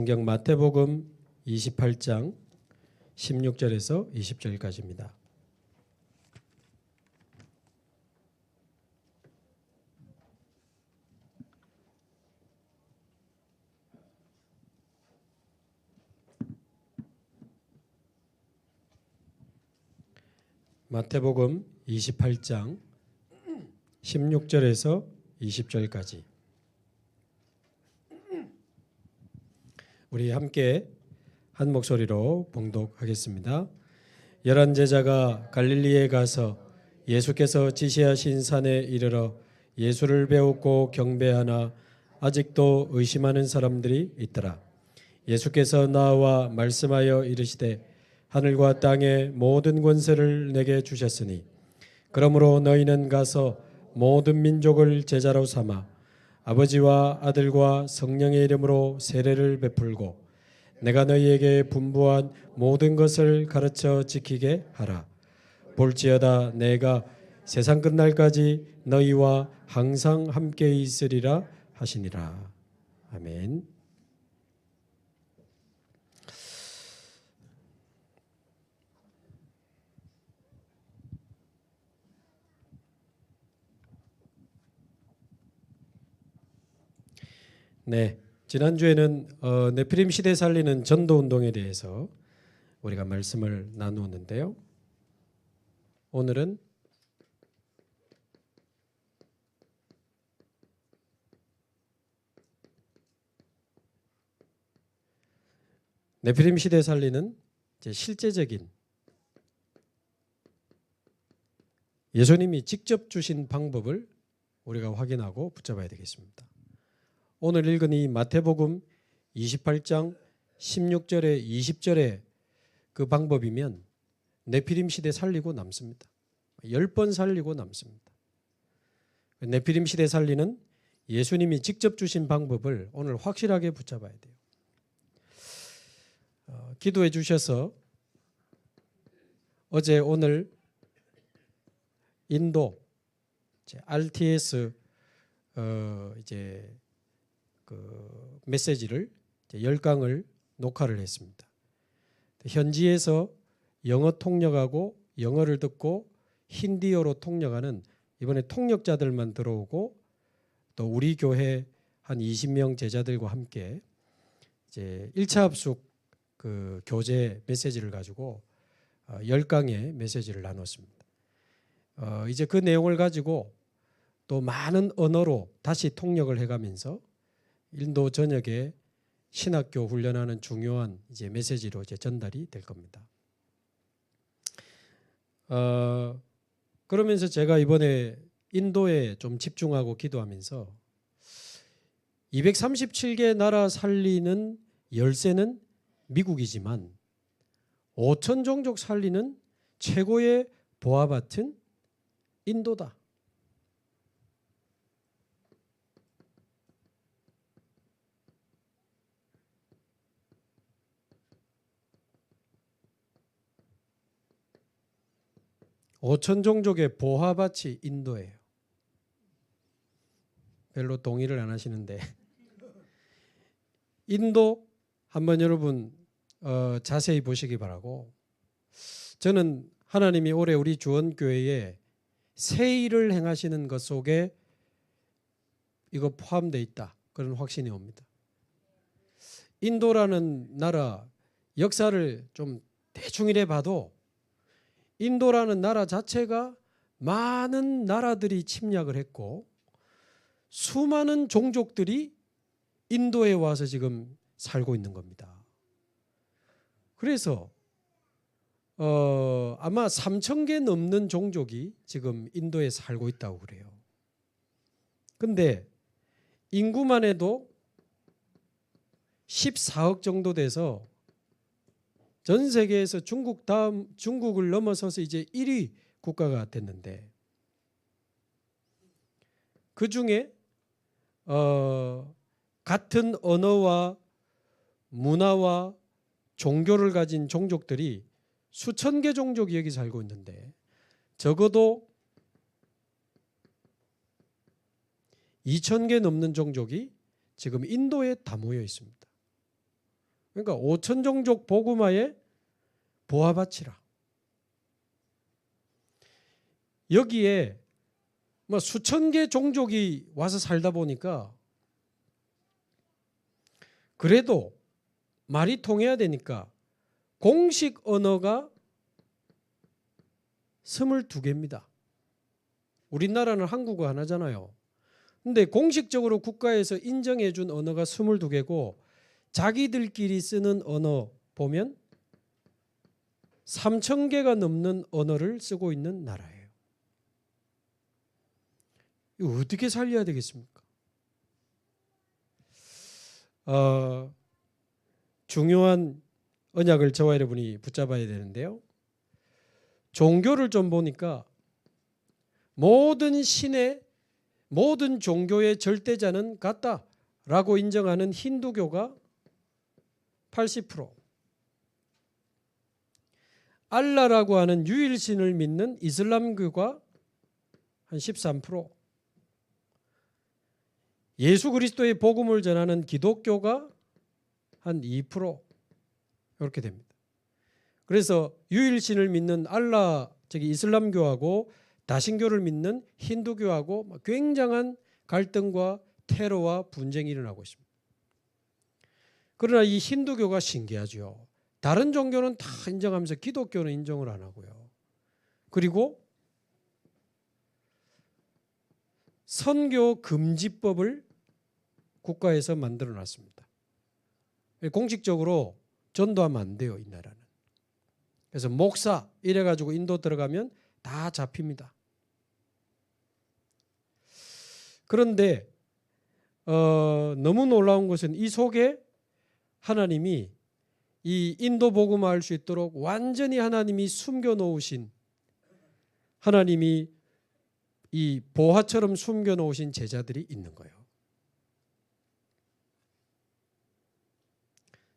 성경 마태복음 28장 16절에서 20절까지입니다. 마태복음 28장 16절에서 20절까지 우리 함께 한 목소리로 봉독하겠습니다. 11 제자가 갈릴리에 가서 예수께서 지시하신 산에 이르러 예수를 배웠고 경배하나 아직도 의심하는 사람들이 있더라. 예수께서 나와 말씀하여 이르시되 하늘과 땅의 모든 권세를 내게 주셨으니 그러므로 너희는 가서 모든 민족을 제자로 삼아 아버지와 아들과 성령의 이름으로 세례를 베풀고 내가 너희에게 분부한 모든 것을 가르쳐 지키게 하라. 볼지어다 내가 세상 끝날까지 너희와 항상 함께 있으리라 하시니라. 아멘. 네, 지난주에는 네피림 시대 살리는 전도 운동에 대해서 우리가 말씀을 나누었는데요. 오늘은 네피림 시대 살리는 이제 실제적인 예수님이 직접 주신 방법을 우리가 확인하고 붙잡아야 되겠습니다. 오늘 읽은 이 마태복음 28장 16절에 20절의 그 방법이면 네피림 시대 살리고 남습니다. 10번 살리고 남습니다. 네피림 시대 살리는 예수님이 직접 주신 방법을 오늘 확실하게 붙잡아야 돼요. 기도해 주셔서 어제 오늘 인도 RTS 이제 그 메시지를 10강을 녹화를 했습니다. 현지에서 영어 통역하고 영어를 듣고 힌디어로 통역하는 이번에 통역자들만 들어오고 또 우리 교회 한 20명 제자들과 함께 이제 1차 합숙 그 교재 메시지를 가지고 10강의 메시지를 나눴습니다. 이제 그 내용을 가지고 또 많은 언어로 다시 통역을 해가면서 인도 전역에 신학교 훈련하는 중요한 이제 메시지로 이제 전달이 될 겁니다. 그러면서 제가 이번에 인도에 좀 집중하고 기도하면서 237개 나라 살리는 열쇠는 미국이지만 5천 종족 살리는 최고의 보아밭은 인도다. 오천 종족의 보화밭이 인도예요. 별로 동의를 안 하시는데 인도 한번 여러분 자세히 보시기 바라고, 저는 하나님이 올해 우리 주원교회에 새 일을 행하시는 것 속에 이거 포함되어 있다, 그런 확신이 옵니다. 인도라는 나라 역사를 좀 대충 이래 봐도 인도라는 나라 자체가 많은 나라들이 침략을 했고 수많은 종족들이 인도에 와서 지금 살고 있는 겁니다. 그래서 아마 3,000개 넘는 종족이 지금 인도에 살고 있다고 그래요. 근데 인구만 해도 14억 정도 돼서 전 세계에서 중국을 넘어서서 이제 1위 국가가 됐는데, 그 중에 같은 언어와 문화와 종교를 가진 종족들이 수천 개 종족이 여기 살고 있는데 적어도 2,000개 넘는 종족이 지금 인도에 다 모여 있습니다. 그러니까 5천 종족 복음화에 보아바치라. 여기에 뭐 수천 개 종족이 와서 살다 보니까 그래도 말이 통해야 되니까 공식 언어가 22개입니다. 우리나라는 한국어 하나잖아요. 근데 공식적으로 국가에서 인정해 준 언어가 22개고 자기들끼리 쓰는 언어 보면 3,000개가 넘는 언어를 쓰고 있는 나라예요. 이거 어떻게 살려야 되겠습니까? 중요한 언약을 저와 여러분이 붙잡아야 되는데요. 종교를 좀 보니까 모든 신의 모든 종교의 절대자는 같다라고 인정하는 힌두교가 80%, 알라라고 하는 유일신을 믿는 이슬람교가 한 13%, 예수 그리스도의 복음을 전하는 기독교가 한 2% 이렇게 됩니다. 그래서 유일신을 믿는 알라, 즉 이슬람교하고 다신교를 믿는 힌두교하고 굉장한 갈등과 테러와 분쟁이 일어나고 있습니다. 그러나 이 힌두교가 신기하죠. 다른 종교는 다 인정하면서 기독교는 인정을 안 하고요. 그리고 선교 금지법을 국가에서 만들어 놨습니다. 공식적으로 전도하면 안 돼요, 이 나라는. 그래서 목사 이래가지고 인도 들어가면 다 잡힙니다. 그런데 너무 놀라운 것은 이 속에 하나님이 이 인도 복음화할 수 있도록 완전히 하나님이 숨겨놓으신, 하나님이 이 보화처럼 숨겨놓으신 제자들이 있는 거예요.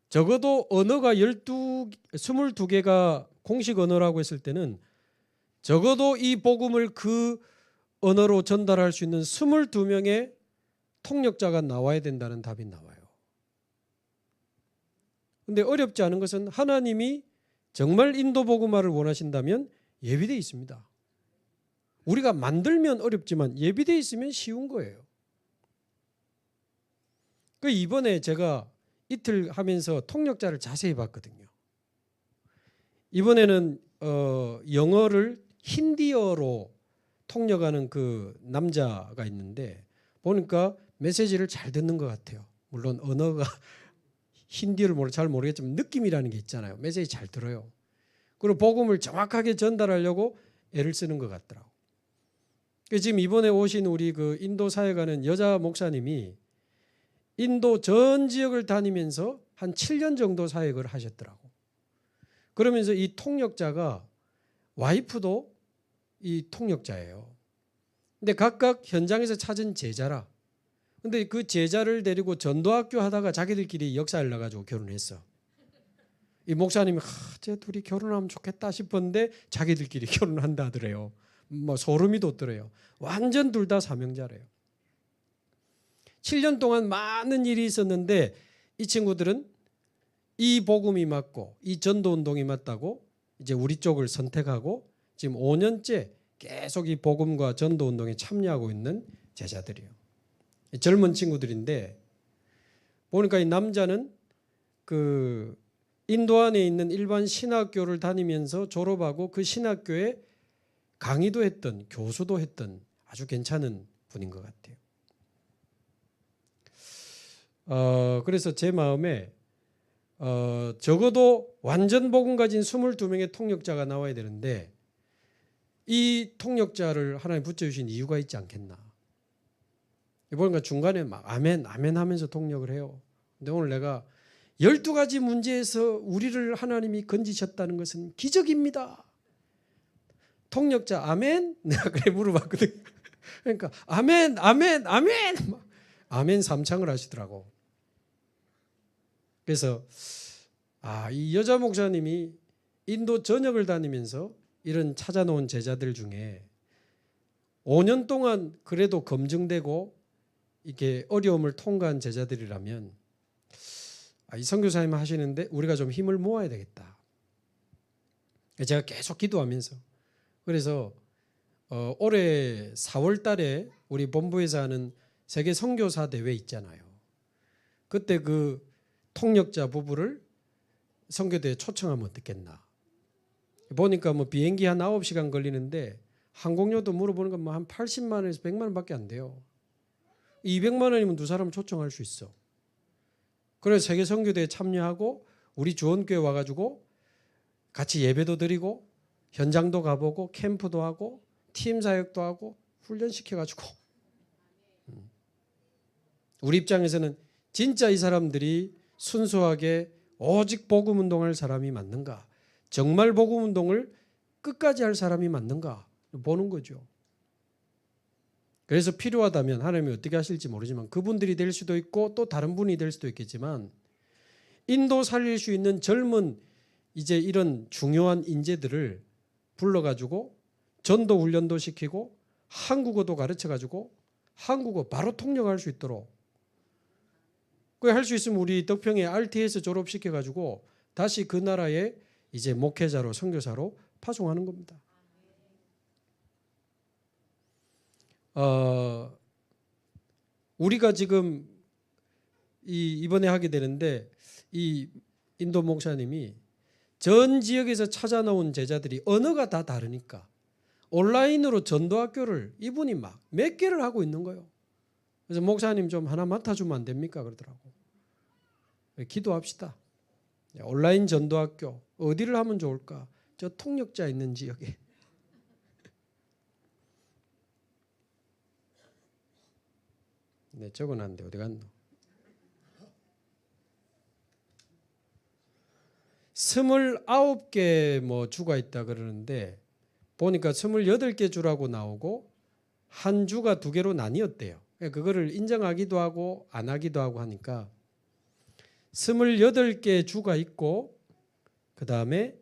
적어도 언어가 22개가 공식 언어라고 했을 때는 적어도 이 복음을 그 언어로 전달할 수 있는 22명의 통역자가 나와야 된다는 답이 나와요. 그런데 어렵지 않은 것은 하나님이 정말 인도 복음화를 원하신다면 예비되어 있습니다. 우리가 만들면 어렵지만 예비되어 있으면 쉬운 거예요. 그 이번에 제가 이틀 하면서 통역자를 자세히 봤거든요. 이번에는 영어를 힌디어로 통역하는 그 남자가 있는데 보니까 메시지를 잘 듣는 것 같아요. 물론 언어가 힌디어를 잘 모르겠지만 느낌이라는 게 있잖아요. 메시지 잘 들어요. 그리고 복음을 정확하게 전달하려고 애를 쓰는 것 같더라고. 지금 이번에 오신 우리 그 인도 사회 가는 여자 목사님이 인도 전 지역을 다니면서 한 7년 정도 사역을 하셨더라고. 그러면서 이 통역자가 와이프도 이 통역자예요. 근데 각각 현장에서 찾은 제자라. 근데 그 제자를 데리고 전도학교 하다가 자기들끼리 역사를 나가지고 결혼했어. 이 목사님이 쟤 둘이 결혼하면 좋겠다 싶었는데 자기들끼리 결혼한다 하더래요. 뭐 소름이 돋더래요. 완전 둘 다 사명자래요. 7년 동안 많은 일이 있었는데 이 친구들은 이 복음이 맞고 이 전도운동이 맞다고 이제 우리 쪽을 선택하고 지금 5년째 계속 이 복음과 전도운동에 참여하고 있는 제자들이에요. 젊은 친구들인데 보니까 이 남자는 그 인도 안에 있는 일반 신학교를 다니면서 졸업하고 그 신학교에 강의도 했던, 교수도 했던 아주 괜찮은 분인 것 같아요. 그래서 제 마음에 적어도 완전 복음 가진 22명의 통역자가 나와야 되는데 이 통역자를 하나님 붙여주신 이유가 있지 않겠나. 보니까 중간에 막 아멘 아멘 하면서 통역을 해요. 근데 오늘 내가 12가지 문제에서 우리를 하나님이 건지셨다는 것은 기적입니다. 통역자 아멘? 내가 그래 물어봤거든. 그러니까 아멘 아멘 아멘 아멘 삼창을 하시더라고. 그래서 이 여자 목사님이 인도 전역을 다니면서 이런 찾아놓은 제자들 중에 5년 동안 그래도 검증되고 이렇게 어려움을 통과한 제자들이라면 이 선교사님 하시는데 우리가 좀 힘을 모아야 되겠다. 제가 계속 기도하면서 그래서 올해 4월 달에 우리 본부에서 하는 세계 선교사 대회 있잖아요. 그때 그 통역자 부부를 선교대에 초청하면 어떻겠나. 보니까 뭐 비행기 한 9시간 걸리는데 항공료도 물어보는 건 뭐 한 80만 원에서 100만 원밖에 안 돼요. 200만 원이면 두 사람 초청할 수 있어. 그래서 세계 선교대에 참여하고 우리 주원교회 와가지고 같이 예배도 드리고 현장도 가보고 캠프도 하고 팀 사역도 하고 훈련시켜가지고 우리 입장에서는 진짜 이 사람들이 순수하게 오직 복음 운동할 사람이 맞는가, 정말 복음 운동을 끝까지 할 사람이 맞는가 보는 거죠. 그래서 필요하다면 하나님이 어떻게 하실지 모르지만 그분들이 될 수도 있고 또 다른 분이 될 수도 있겠지만 인도 살릴 수 있는 젊은 이제 이런 중요한 인재들을 불러가지고 전도 훈련도 시키고 한국어도 가르쳐가지고 한국어 바로 통역할 수 있도록 그 할 수 있으면 우리 덕평에 RTS 졸업시켜가지고 다시 그 나라에 이제 목회자로 선교사로 파송하는 겁니다. 우리가 지금 이번에 하게 되는데 이 인도 목사님이 전 지역에서 찾아 나온 제자들이 언어가 다 다르니까 온라인으로 전도학교를 이분이 막 몇 개를 하고 있는 거예요. 그래서 목사님 좀 하나 맡아주면 안 됩니까? 그러더라고. 기도합시다. 온라인 전도학교 어디를 하면 좋을까? 저 통역자 있는 지역에. 네, 적어놨는데 어디 갔노? 29개 뭐 주가 있다 그러는데 보니까 28개 주라고 나오고 한 주가 2개로 나뉘었대요. 그거를 인정하기도 하고 안 하기도 하고 하니까 28개 주가 있고 그 다음에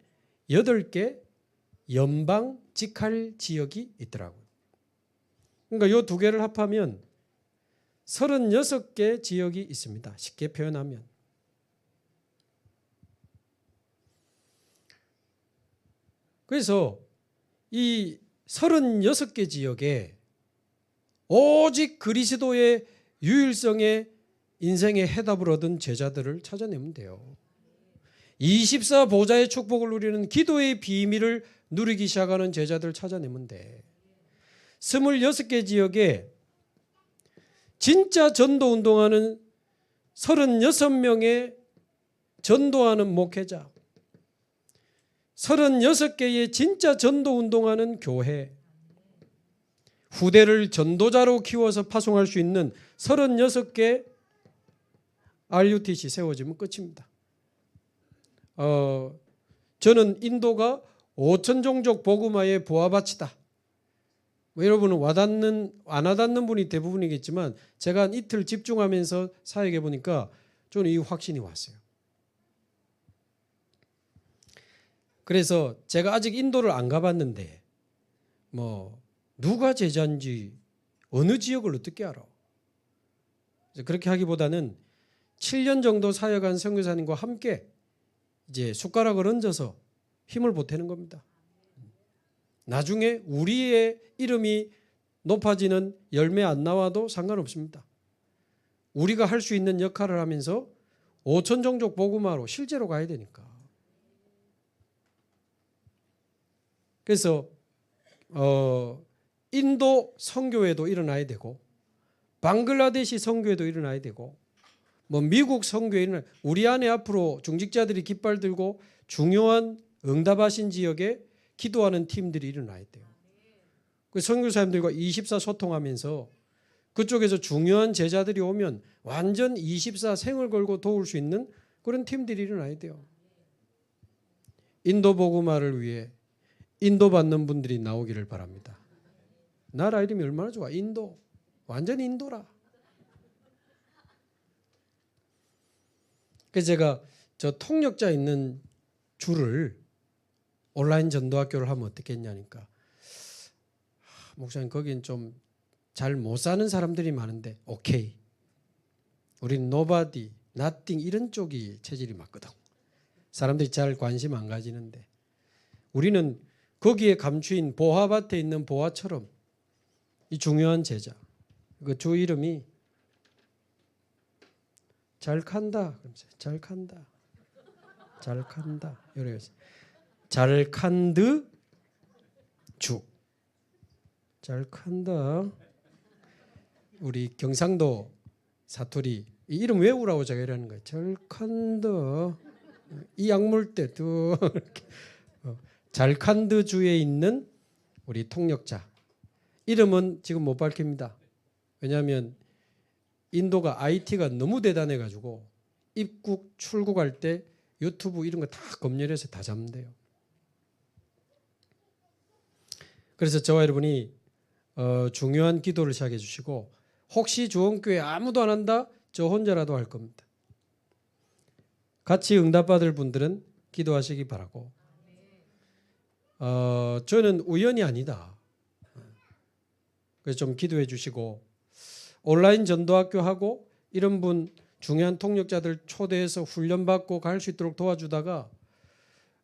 8개 연방 직할 지역이 있더라고요. 그러니까 이 2개를 합하면 36개 지역이 있습니다. 쉽게 표현하면. 그래서 이 36개 지역에 오직 그리스도의 유일성에 인생의 해답을 얻은 제자들을 찾아내면 돼요. 24 보좌의 축복을 누리는 기도의 비밀을 누리기 시작하는 제자들을 찾아내면 돼. 26개 지역에 진짜 전도 운동하는 36명의 전도하는 목회자, 36개의 진짜 전도 운동하는 교회, 후대를 전도자로 키워서 파송할 수 있는 36개 RUTC 세워지면 끝입니다. 저는 인도가 5천종족 복음화의 보아밭이다. 뭐 여러분은 안 와닿는 분이 대부분이겠지만 제가 한 이틀 집중하면서 사역해 보니까 저는 이 확신이 왔어요. 그래서 제가 아직 인도를 안 가봤는데 뭐 누가 제자인지 어느 지역을 어떻게 알아? 그렇게 하기보다는 7년 정도 사역한 선교사님과 함께 이제 숟가락을 얹어서 힘을 보태는 겁니다. 나중에 우리의 이름이 높아지는 열매 안 나와도 상관없습니다. 우리가 할 수 있는 역할을 하면서 5천종족 복음화로 실제로 가야 되니까. 그래서 인도 선교회도 일어나야 되고 방글라데시 선교회도 일어나야 되고 뭐 미국 선교회 일어나 우리 안에 앞으로 중직자들이 깃발 들고 중요한 응답하신 지역에 기도하는 팀들이 일어나야 돼요. 그 선교사님들과 24 소통하면서 그쪽에서 중요한 제자들이 오면 완전 24 생을 걸고 도울 수 있는 그런 팀들이 일어나야 돼요. 인도 복음화를 위해 인도받는 분들이 나오기를 바랍니다. 나라 이름이 얼마나 좋아. 인도. 완전 인도라. 그래서 제가 저 통역자 있는 주를 온라인 전도학교를 하면 어떻겠냐니까. 목사님 거긴 좀 잘 못 사는 사람들이 많은데 오케이. 우린 노바디 nothing 이런 쪽이 체질이 맞거든. 사람들이 잘 관심 안 가지는데 우리는 거기에 감추인 보화밭에 있는 보화처럼 이 중요한 제자. 그 주 이름이 잘 간다. 잘 간다. 잘 간다. 이래요. 잘 칸드 주. 잘 간다. 우리 경상도 사투리 이 이름 외우라고 제가 이러는 거예요. 잘 간다. 이 약물때 또 잘칸드 주에 있는 우리 통역자 이름은 지금 못 밝힙니다. 왜냐하면 인도가 IT가 너무 대단해 가지고 입국 출국할 때 유튜브 이런 거 다 검열해서 다 잡는데요. 그래서 저와 여러분이 중요한 기도를 시작해 주시고 혹시 주원교회 아무도 안 한다? 저 혼자라도 할 겁니다. 같이 응답받을 분들은 기도하시기 바라고. 저는 우연이 아니다. 그래서 좀 기도해 주시고 온라인 전도학교 하고 이런 분 중요한 통역자들 초대해서 훈련받고 갈 수 있도록 도와주다가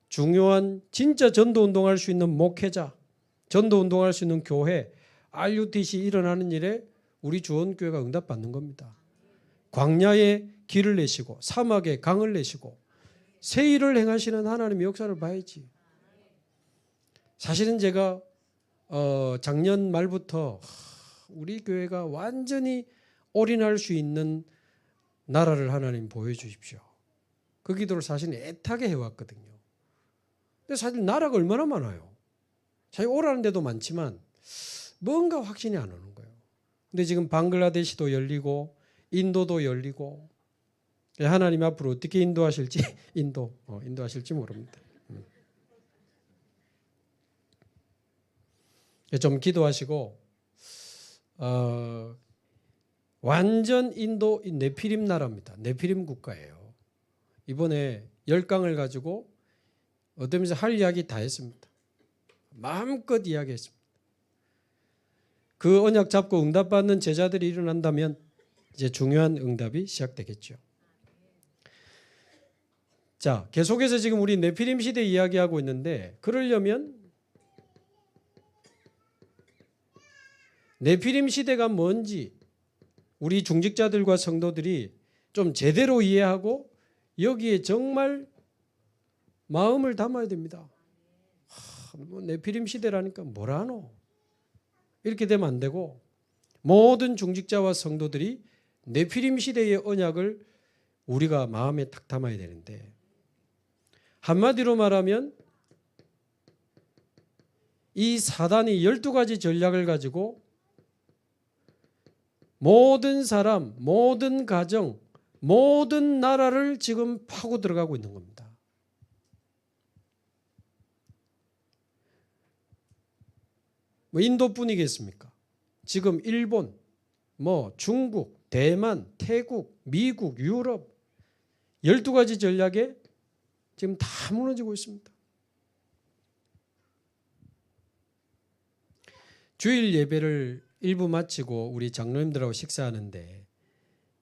중요한 진짜 전도운동할 수 있는 목회자, 전도운동할 수 있는 교회, RUTC 일어나는 일에 우리 주원교회가 응답받는 겁니다. 광야에 길을 내시고 사막에 강을 내시고 새 일을 행하시는 하나님의 역사를 봐야지. 사실은 제가 작년 말부터 우리 교회가 완전히 올인할 수 있는 나라를 하나님 보여주십시오. 그 기도를 사실 애타게 해왔거든요. 근데 사실 나라가 얼마나 많아요. 사실 오라는 데도 많지만 뭔가 확신이 안 오는 거예요. 근데 지금 방글라데시도 열리고 인도도 열리고 하나님 앞으로 어떻게 인도하실지 인도하실지 모릅니다. 좀 기도하시고 완전 인도 네피림 나라입니다. 네피림 국가예요. 이번에 열강을 가지고 어쩌면서 할 이야기 다 했습니다. 마음껏 이야기했습니다. 그 언약 잡고 응답받는 제자들이 일어난다면 이제 중요한 응답이 시작되겠죠. 자, 계속해서 지금 우리 네피림 시대 이야기하고 있는데 그러려면 네피림 시대가 뭔지 우리 중직자들과 성도들이 좀 제대로 이해하고 여기에 정말 마음을 담아야 됩니다. 뭐 네피림 시대라니까 뭐라노? 이렇게 되면 안 되고 모든 중직자와 성도들이 네피림 시대의 언약을 우리가 마음에 딱 담아야 되는데 한마디로 말하면 이 사단이 12가지 전략을 가지고 모든 사람, 모든 가정, 모든 나라를 지금 파고 들어가고 있는 겁니다. 뭐 인도뿐이겠습니까? 지금 일본, 중국, 대만, 태국, 미국, 유럽 12가지 전략에 지금 다 무너지고 있습니다. 주일 예배를 일부 마치고 우리 장로님들하고 식사하는데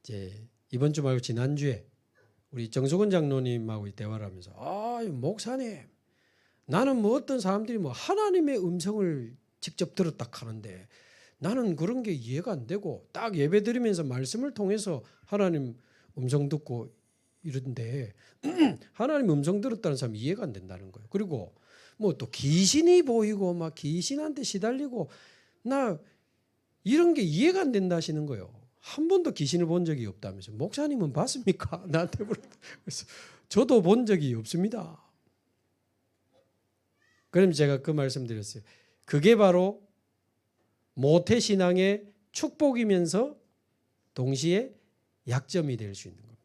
이제 이번 주 말고 지난주에 우리 정석원 장로님하고 대화를 하면서 목사님 나는 뭐 어떤 사람들이 뭐 하나님의 음성을 직접 들었다 하는데 나는 그런 게 이해가 안 되고 딱 예배 드리면서 말씀을 통해서 하나님 음성 듣고 이런데 하나님 음성 들었다는 사람이 이해가 안 된다는 거예요. 그리고 뭐 또 귀신이 보이고 막 귀신한테 시달리고 나 이런 게 이해가 안 된다 하시는 거예요. 한 번도 귀신을 본 적이 없다면서. 목사님은 봤습니까? 나한테 그래서 저도 본 적이 없습니다. 그럼 제가 그 말씀 드렸어요. 그게 바로 모태신앙의 축복이면서 동시에 약점이 될 수 있는 겁니다.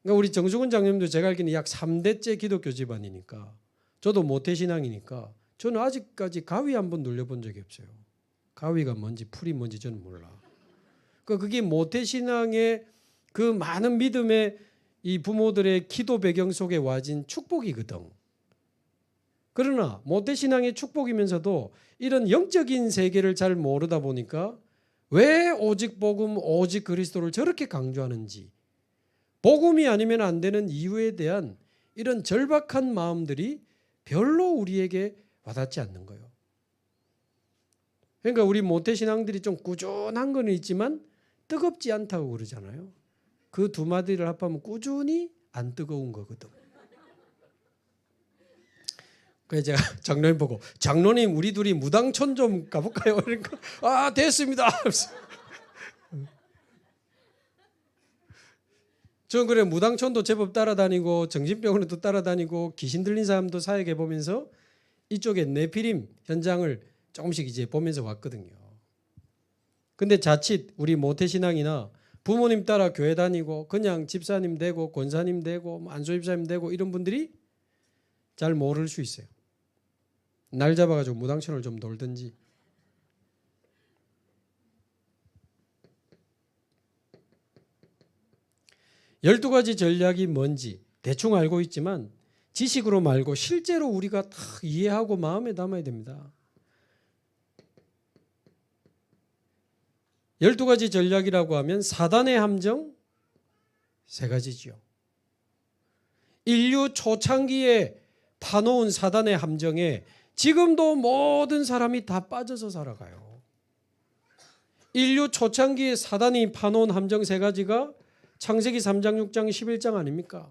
그러니까 우리 정수근 장님도 제가 알기는 약 3대째 기독교 집안이니까 저도 모태신앙이니까 저는 아직까지 가위 한번 눌려본 적이 없어요. 가위가 뭔지 풀이 뭔지 저는 몰라. 그러니까 그게 모태신앙의 그 많은 믿음의 이 부모들의 기도 배경 속에 와진 축복이거든. 그러나 모태신앙의 축복이면서도 이런 영적인 세계를 잘 모르다 보니까 왜 오직 복음 오직 그리스도를 저렇게 강조하는지 복음이 아니면 안 되는 이유에 대한 이런 절박한 마음들이 별로 우리에게 와닿지 않는 거예요. 그러니까 우리 모태신앙들이 좀 꾸준한 건 있지만 뜨겁지 않다고 그러잖아요. 그 두 마디를 합하면 꾸준히 안 뜨거운 거거든. 그래서 제가 장로님 보고 장로님 우리 둘이 무당촌 좀 가볼까요? 그러니까 아 됐습니다. 전 그래 무당촌도 제법 따라다니고 정신병원에도 따라다니고 귀신 들린 사람도 사역해 보면서 이쪽에 네피림 현장을 조금씩 이제 보면서 왔거든요. 근데 자칫 우리 모태신앙이나 부모님 따라 교회 다니고 그냥 집사님 되고 권사님 되고 안수집사님 되고 이런 분들이 잘 모를 수 있어요. 날 잡아가지고 무당촌을 좀 놀든지. 열두 가지 전략이 뭔지 대충 알고 있지만 지식으로 말고 실제로 우리가 다 이해하고 마음에 담아야 됩니다. 12가지 전략이라고 하면 사단의 함정 세 가지지요. 인류 초창기에 파놓은 사단의 함정에 지금도 모든 사람이 다 빠져서 살아가요. 인류 초창기에 사단이 파놓은 함정 세 가지가 창세기 3장, 6장, 11장 아닙니까?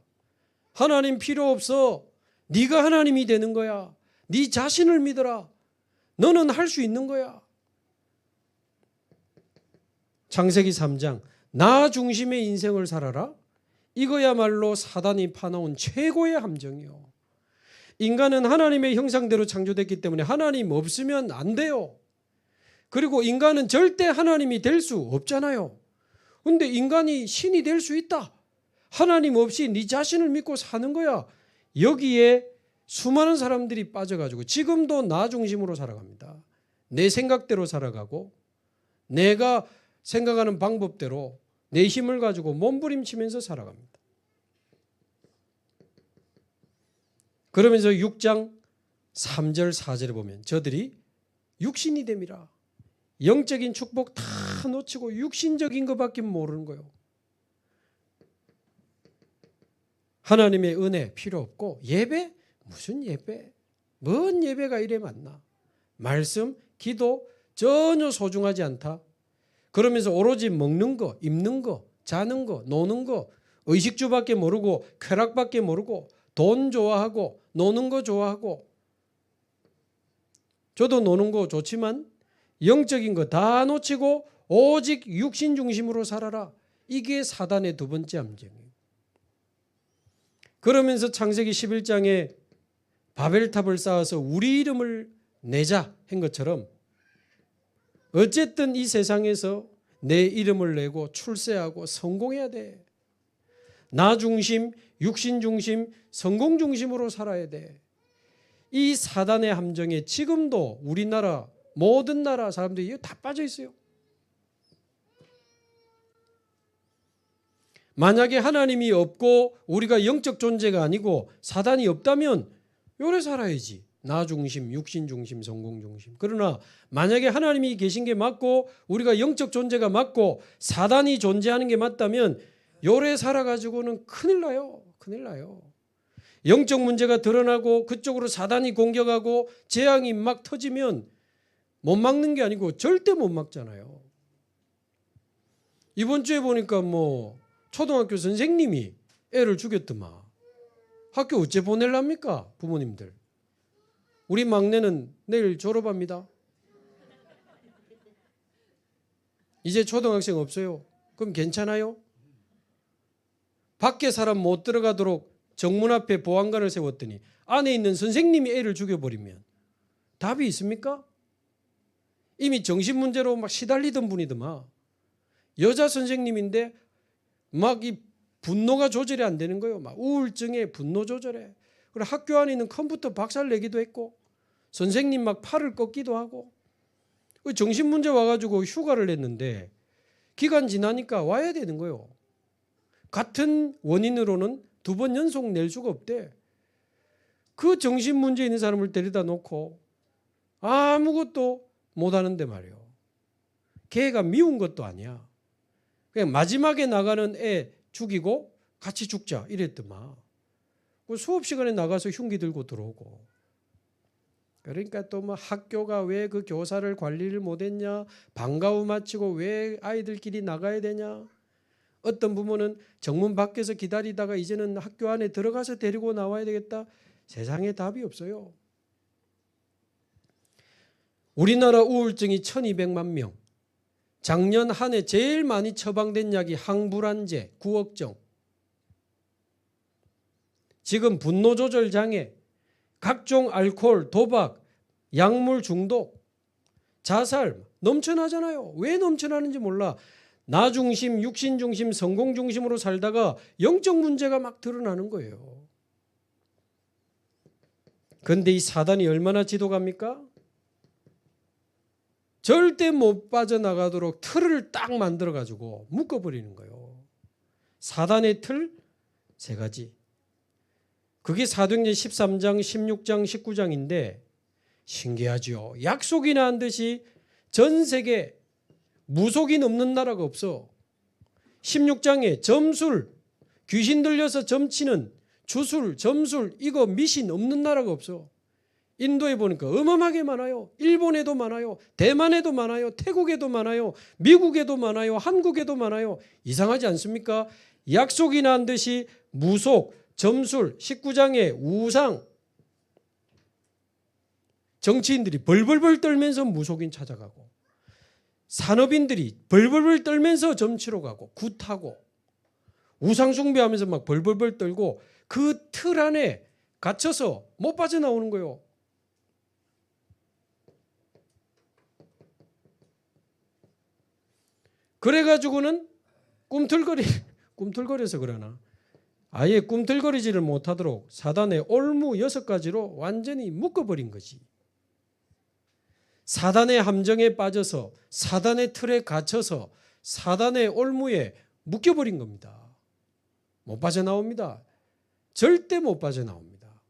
하나님 필요 없어. 네가 하나님이 되는 거야. 네 자신을 믿어라. 너는 할 수 있는 거야. 창세기 3장 나 중심의 인생을 살아라. 이거야말로 사단이 파놓은 최고의 함정이요. 인간은 하나님의 형상대로 창조됐기 때문에 하나님 없으면 안 돼요. 그리고 인간은 절대 하나님이 될 수 없잖아요. 근데 인간이 신이 될 수 있다. 하나님 없이 네 자신을 믿고 사는 거야. 여기에 수많은 사람들이 빠져가지고 지금도 나 중심으로 살아갑니다. 내 생각대로 살아가고 내가 생각하는 방법대로 내 힘을 가지고 몸부림치면서 살아갑니다. 그러면서 6장 3절 4절에 보면 저들이 육신이 됨이라. 영적인 축복 다 놓치고 육신적인 것밖에 모르는 거예요. 하나님의 은혜 필요 없고 예배? 무슨 예배? 뭔 예배가 이래 많나? 말씀, 기도 전혀 소중하지 않다. 그러면서 오로지 먹는 거, 입는 거, 자는 거, 노는 거, 의식주밖에 모르고 쾌락밖에 모르고 돈 좋아하고 노는 거 좋아하고 저도 노는 거 좋지만 영적인 거 다 놓치고 오직 육신 중심으로 살아라. 이게 사단의 두 번째 함정이에요. 그러면서 창세기 11장에 바벨탑을 쌓아서 우리 이름을 내자 한 것처럼 어쨌든 이 세상에서 내 이름을 내고 출세하고 성공해야 돼. 나 중심, 육신 중심, 성공 중심으로 살아야 돼. 이 사단의 함정에 지금도 우리나라 모든 나라 사람들이 다 빠져 있어요. 만약에 하나님이 없고 우리가 영적 존재가 아니고 사단이 없다면 요래 살아야지. 나 중심, 육신 중심, 성공 중심. 그러나 만약에 하나님이 계신 게 맞고 우리가 영적 존재가 맞고 사단이 존재하는 게 맞다면 요래 살아가지고는 큰일 나요. 큰일 나요. 영적 문제가 드러나고 그쪽으로 사단이 공격하고 재앙이 막 터지면 못 막는 게 아니고 절대 못 막잖아요. 이번 주에 보니까 초등학교 선생님이 애를 죽였더만. 학교 어째 보낼랍니까? 부모님들. 우리 막내는 내일 졸업합니다. 이제 초등학생 없어요. 그럼 괜찮아요? 밖에 사람 못 들어가도록 정문 앞에 보안관을 세웠더니 안에 있는 선생님이 애를 죽여버리면 답이 있습니까? 이미 정신문제로 막 시달리던 분이더만. 여자 선생님인데 막 이 분노가 조절이 안 되는 거예요. 막 우울증에 분노 조절해. 그리고 학교 안에 있는 컴퓨터 박살 내기도 했고 선생님 막 팔을 꺾기도 하고 정신문제 와가지고 휴가를 냈는데 기간 지나니까 와야 되는 거예요. 같은 원인으로는 2번 연속 낼 수가 없대. 그 정신문제 있는 사람을 데려다 놓고 아무것도 못하는데 말이에요. 걔가 미운 것도 아니야. 그냥 마지막에 나가는 애 죽이고 같이 죽자 이랬더만. 수업 시간에 나가서 흉기 들고 들어오고. 그러니까 또 뭐 학교가 왜 그 교사를 관리를 못했냐, 방과 후 마치고 왜 아이들끼리 나가야 되냐. 어떤 부모는 정문 밖에서 기다리다가 이제는 학교 안에 들어가서 데리고 나와야 되겠다. 세상에 답이 없어요. 우리나라 우울증이 1200만 명. 작년 한 해 제일 많이 처방된 약이 항불안제, 구억정. 지금 분노조절 장애, 각종 알코올, 도박, 약물 중독, 자살 넘쳐나잖아요. 왜 넘쳐나는지 몰라. 나 중심, 육신 중심, 성공 중심으로 살다가 영적 문제가 막 드러나는 거예요. 그런데 이 사단이 얼마나 지독합니까? 절대 못 빠져나가도록 틀을 딱 만들어가지고 묶어버리는 거예요. 사단의 틀 세 가지. 그게 사도행전 13장, 16장, 19장인데 신기하죠. 약속이나 한 듯이 전 세계 무속인 없는 나라가 없어. 16장에 점술, 귀신 들려서 점치는 주술, 점술, 이거 미신 없는 나라가 없어. 인도에 보니까 어마어마하게 많아요. 일본에도 많아요. 대만에도 많아요. 태국에도 많아요. 미국에도 많아요. 한국에도 많아요. 이상하지 않습니까? 약속이나 한 듯이 무속, 점술, 19장에 우상, 정치인들이 벌벌벌 떨면서 무속인 찾아가고 산업인들이 벌벌벌 떨면서 점치러 가고 굿하고 우상 숭배하면서 막 벌벌벌 떨고 그 틀 안에 갇혀서 못 빠져나오는 거예요. 그래가지고는 꿈틀거려서 그러나 아예 꿈틀거리지를 못하도록 사단의 올무 6가지로 완전히 묶어버린 거지. 사단의 함정에 빠져서 사단의 틀에 갇혀서 사단의 올무에 묶여버린 겁니다. 못 빠져나옵니다. 절대 못 빠져나옵니다.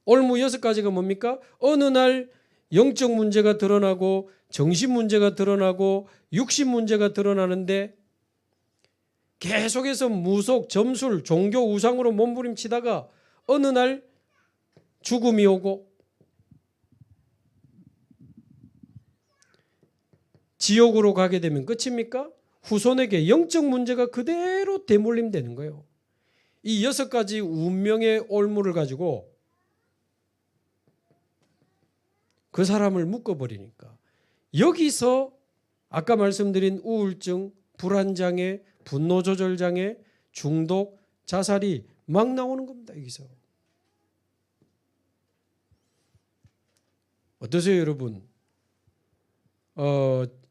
올무 6가지가 뭡니까? 어느 날 영적 문제가 드러나고 정신 문제가 드러나고 육신 문제가 드러나는데 계속해서 무속, 점술, 종교 우상으로 몸부림치다가 어느 날 죽음이 오고 지옥으로 가게 되면 끝입니까? 후손에게 영적 문제가 그대로 대물림되는 거예요. 이 6가지 운명의 올무를 가지고 그 사람을 묶어버리니까 여기서 아까 말씀드린 우울증, 불안장애, 분노조절장애, 중독, 자살이 막 나오는 겁니다. 여기서. 어떠세요 여러분?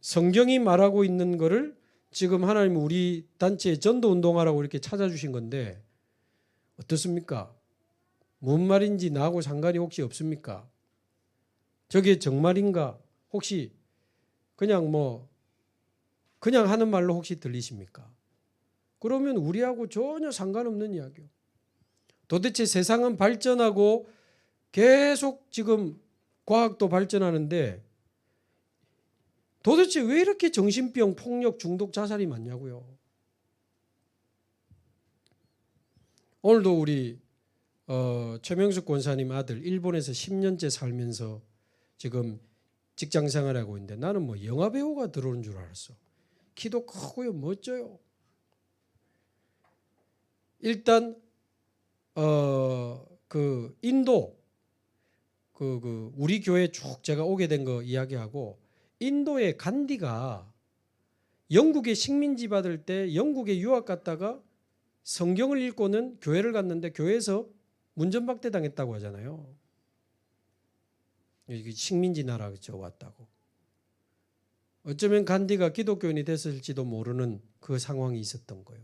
성경이 말하고 있는 거를 지금 하나님 우리 단체에 전도운동하라고 이렇게 찾아주신 건데 어떻습니까? 뭔 말인지 나하고 상관이 혹시 없습니까? 저게 정말인가? 혹시 그냥 하는 말로 혹시 들리십니까? 그러면 우리하고 전혀 상관없는 이야기요. 도대체 세상은 발전하고 계속 지금 과학도 발전하는데 도대체 왜 이렇게 정신병, 폭력, 중독, 자살이 많냐고요. 오늘도 우리 최명숙 권사님 아들 일본에서 10년째 살면서 지금 직장 생활하고 있는데 나는 영화배우가 들어오는 줄 알았어. 키도 크고요. 멋져요. 일단 그 인도 우리 교회 쭉 제가 오게 된 거 이야기하고 인도의 간디가 영국에 식민지 받을 때 영국에 유학 갔다가 성경을 읽고는 교회를 갔는데 교회에서 문전박대 당했다고 하잖아요. 식민지 나라 왔다고. 어쩌면 간디가 기독교인이 됐을지도 모르는 그 상황이 있었던 거예요.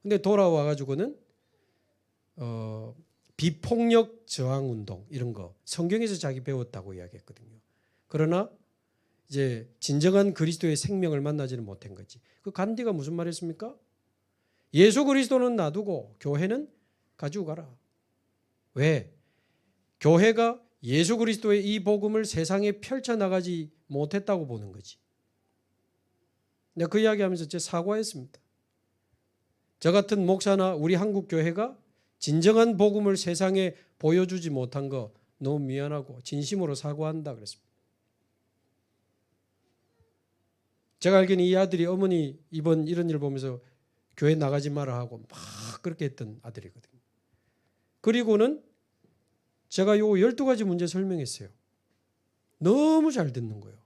근데 돌아와 가지고는 비폭력 저항 운동 이런 거 성경에서 자기 배웠다고 이야기했거든요. 그러나 이제 진정한 그리스도의 생명을 만나지는 못한 거지. 그 간디가 무슨 말했습니까? 예수 그리스도는 놔두고 교회는 가지고 가라. 왜? 교회가 예수 그리스도의 이 복음을 세상에 펼쳐나가지 못했다고 보는 거지. 내가 그 이야기하면서 제 사과했습니다. 저 같은 목사나 우리 한국 교회가 진정한 복음을 세상에 보여주지 못한 거 너무 미안하고 진심으로 사과한다 그랬습니다. 제가 알기로는 이 아들이 어머니 이번 이런 일 보면서 교회 나가지 마라 하고 막 그렇게 했던 아들이거든요. 그리고는 제가 요 12가지 문제 설명했어요. 너무 잘 듣는 거예요.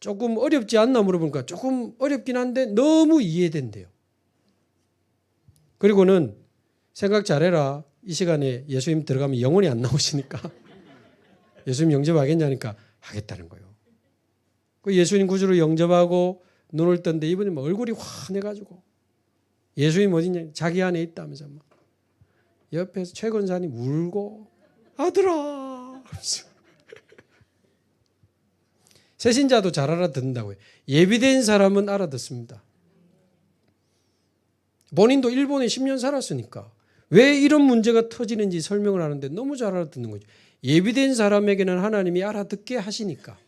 조금 어렵지 않나 물어보니까 조금 어렵긴 한데 너무 이해된대요. 그리고는 생각 잘해라. 이 시간에 예수님 들어가면 영혼이 안 나오시니까 예수님 영접하겠냐니까 하겠다는 거예요. 그 예수님 구주로 영접하고 눈을 떴는데 이분이 막 얼굴이 환해가지고 예수님 어디냐 자기 안에 있다면서 막 옆에서 최 권사님 울고 아들아 새신자도 잘 알아듣는다고요. 예비된 사람은 알아듣습니다. 본인도 일본에 10년 살았으니까 왜 이런 문제가 터지는지 설명을 하는데 너무 잘 알아듣는 거죠. 예비된 사람에게는 하나님이 알아듣게 하시니까.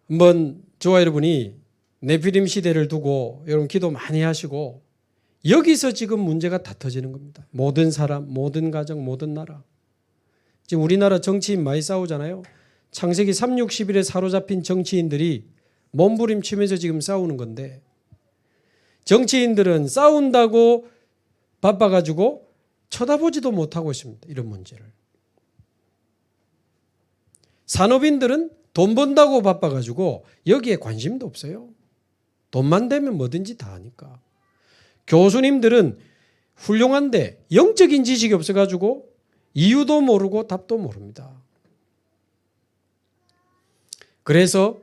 한번 저와 여러분이 네피림 시대를 두고 여러분 기도 많이 하시고 여기서 지금 문제가 다 터지는 겁니다. 모든 사람, 모든 가정, 모든 나라. 지금 우리나라 정치인 많이 싸우잖아요. 창세기 3, 6, 11에 사로잡힌 정치인들이 몸부림치면서 지금 싸우는 건데 정치인들은 싸운다고 바빠가지고 쳐다보지도 못하고 있습니다. 이런 문제를. 산업인들은 돈 번다고 바빠가지고 여기에 관심도 없어요. 돈만 되면 뭐든지 다 하니까. 교수님들은 훌륭한데 영적인 지식이 없어가지고 이유도 모르고 답도 모릅니다. 그래서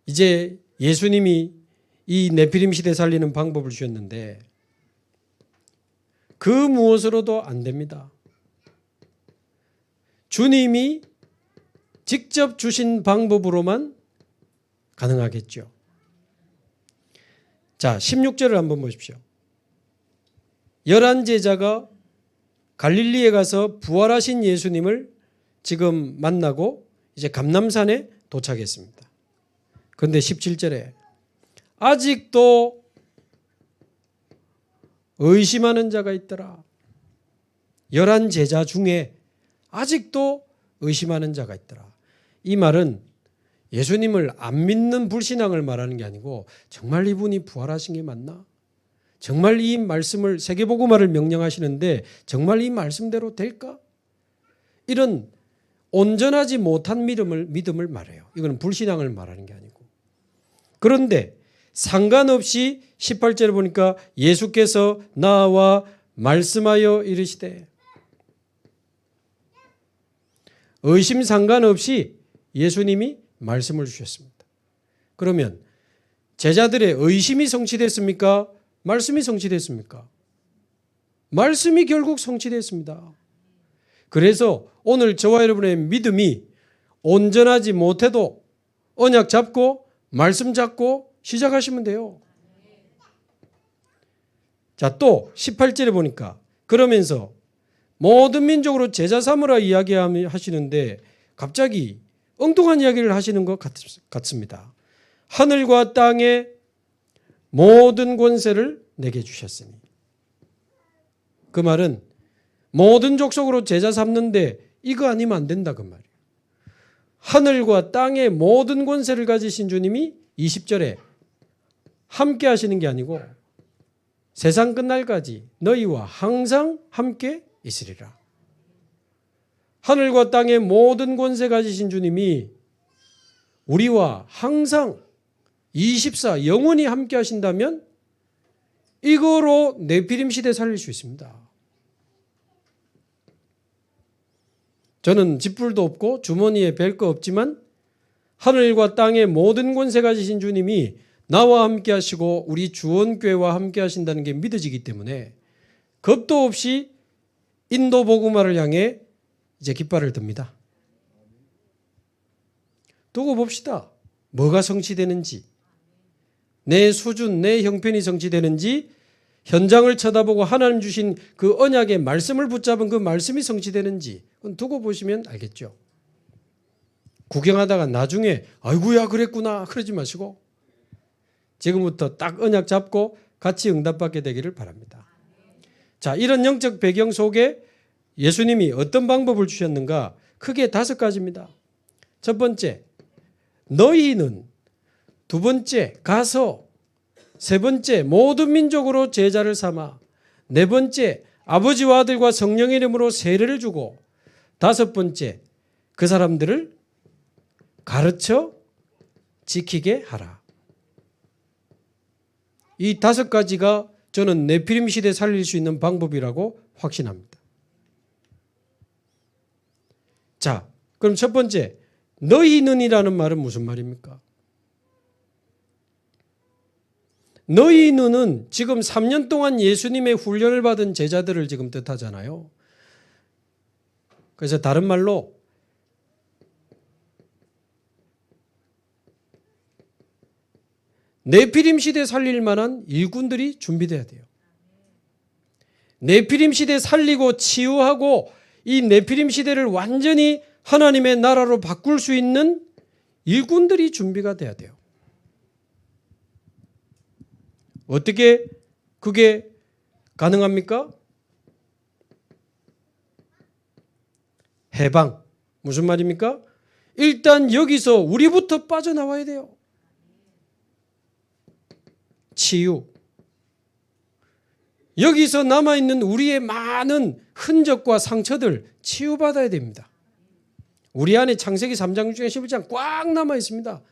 이제 예수님이 이 네피림 시대 살리는 방법을 주셨는데 그 무엇으로도 안 됩니다. 주님이 직접 주신 방법으로만 가능하겠죠. 자, 16절을 한번 보십시오. 11제자가 갈릴리에 가서 부활하신 예수님을 지금 만나고 이제 감람산에 도착했습니다. 그런데 17절에 아직도 의심하는 자가 있더라. 11제자 중에 아직도 의심하는 자가 있더라. 이 말은 예수님을 안 믿는 불신앙을 말하는 게 아니고 정말 이분이 부활하신 게 맞나? 정말 이 말씀을 세계복음화를 명령하시는데 정말 이 말씀대로 될까? 이런 온전하지 못한 믿음을 말해요. 이거는 불신앙을 말하는 게 아니고. 그런데 상관없이 18절에 보니까 예수께서 나와 말씀하여 이르시되 의심 상관없이 예수님이 말씀을 주셨습니다. 그러면 제자들의 의심이 성취됐습니까? 말씀이 성취됐습니까? 말씀이 결국 성취됐습니다. 그래서 오늘 저와 여러분의 믿음이 온전하지 못해도 언약 잡고 말씀 잡고 시작하시면 돼요. 자, 또 18절에 보니까 그러면서 모든 민족으로 제자 삼으라 이야기하시는데 갑자기 엉뚱한 이야기를 하시는 것 같습니다. 하늘과 땅의 모든 권세를 내게 주셨으니. 그 말은 모든 족속으로 제자 삼는데 이거 아니면 안 된다 그 말이에요. 하늘과 땅의 모든 권세를 가지신 주님이 20절에 함께 하시는 게 아니고 세상 끝날까지 너희와 항상 함께 있으리라. 하늘과 땅의 모든 권세 가지신 주님이 우리와 항상 24 영원히 함께 하신다면 이거로 네피림 시대 살릴 수 있습니다. 저는 집불도 없고 주머니에 뵐 거 없지만 하늘과 땅의 모든 권세 가지신 주님이 나와 함께 하시고 우리 주원교회와 함께 하신다는 게 믿어지기 때문에 겁도 없이 인도 복음화를 향해 이제 깃발을 듭니다. 두고 봅시다. 뭐가 성취되는지, 내 수준, 내 형편이 성취되는지, 현장을 쳐다보고 하나님 주신 그 언약의 말씀을 붙잡은 그 말씀이 성취되는지 두고 보시면 알겠죠. 구경하다가 나중에 아이고야 그랬구나 그러지 마시고 지금부터 딱 언약 잡고 같이 응답받게 되기를 바랍니다. 자, 이런 영적 배경 속에 예수님이 어떤 방법을 주셨는가? 크게 5가지입니다. 첫 번째, 너희는. 두 번째, 가서. 세 번째, 모든 민족으로 제자를 삼아. 네 번째, 아버지와 아들과 성령의 이름으로 세례를 주고. 다섯 번째, 그 사람들을 가르쳐 지키게 하라. 이 5가지가 저는 네피림 시대 살릴 수 있는 방법이라고 확신합니다. 자, 그럼 첫 번째, 너희는이라는 말은 무슨 말입니까? 너희는 지금 3년 동안 예수님의 훈련을 받은 제자들을 지금 뜻하잖아요. 그래서 다른 말로 네피림 시대 살릴 만한 일꾼들이 준비돼야 돼요. 네피림 시대 살리고 치유하고 이 네피림 시대를 완전히 하나님의 나라로 바꿀 수 있는 일꾼들이 준비가 돼야 돼요. 어떻게 그게 가능합니까? 해방. 무슨 말입니까? 일단 여기서 우리부터 빠져나와야 돼요. 치유. 여기서 남아있는 우리의 많은 흔적과 상처들 치유받아야 됩니다. 우리 안에 창세기 3장 중에 11장 꽉 남아있습니다.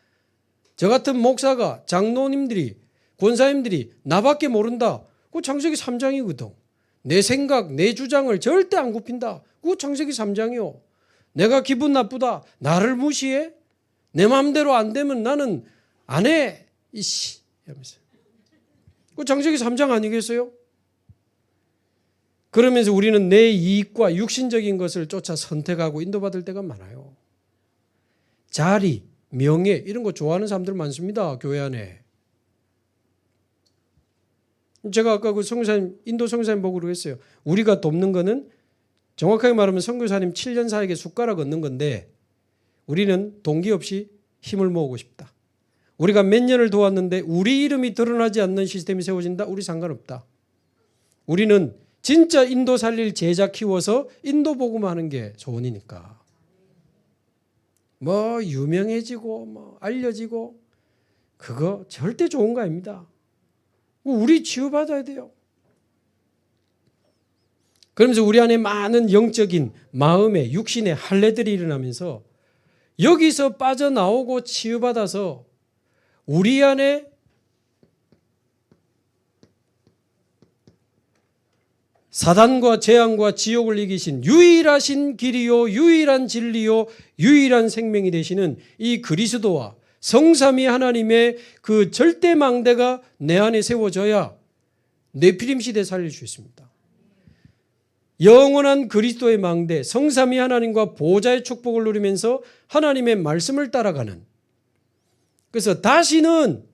저 같은 목사가, 장로님들이, 권사님들이 나밖에 모른다. 그거 창세기 3장이거든. 내 생각, 내 주장을 절대 안 굽힌다. 그거 창세기 3장이요. 내가 기분 나쁘다. 나를 무시해? 내 마음대로 안 되면 나는 안 해. 이씨. 이러면서. 그 창세기 3장 아니겠어요? 그러면서 우리는 내 이익과 육신적인 것을 쫓아 선택하고 인도받을 때가 많아요. 자리, 명예 이런 거 좋아하는 사람들 많습니다. 교회 안에. 제가 아까 그 선교사님, 인도 선교사님 보고 그러겠어요. 우리가 돕는 거는 정확하게 말하면 선교사님 7년 사에게 숟가락 얻는 건데 우리는 동기 없이 힘을 모으고 싶다. 우리가 몇 년을 도왔는데 우리 이름이 드러나지 않는 시스템이 세워진다? 우리 상관없다. 우리는 진짜 인도 살릴 제자 키워서 인도 복음만 하는 게 소원이니까. 뭐 유명해지고 뭐 알려지고 그거 절대 좋은 거 아닙니다. 우리 치유받아야 돼요. 그러면서 우리 안에 많은 영적인 마음의 육신의 할례들이 일어나면서 여기서 빠져나오고 치유받아서 우리 안에 사단과 재앙과 지옥을 이기신 유일하신 길이요 유일한 진리요 유일한 생명이 되시는 이 그리스도와 성삼위 하나님의 그 절대 망대가 내 안에 세워져야 네피림 시대 살릴 수 있습니다. 영원한 그리스도의 망대 성삼위 하나님과 보좌의 축복을 누리면서 하나님의 말씀을 따라가는, 그래서 다시는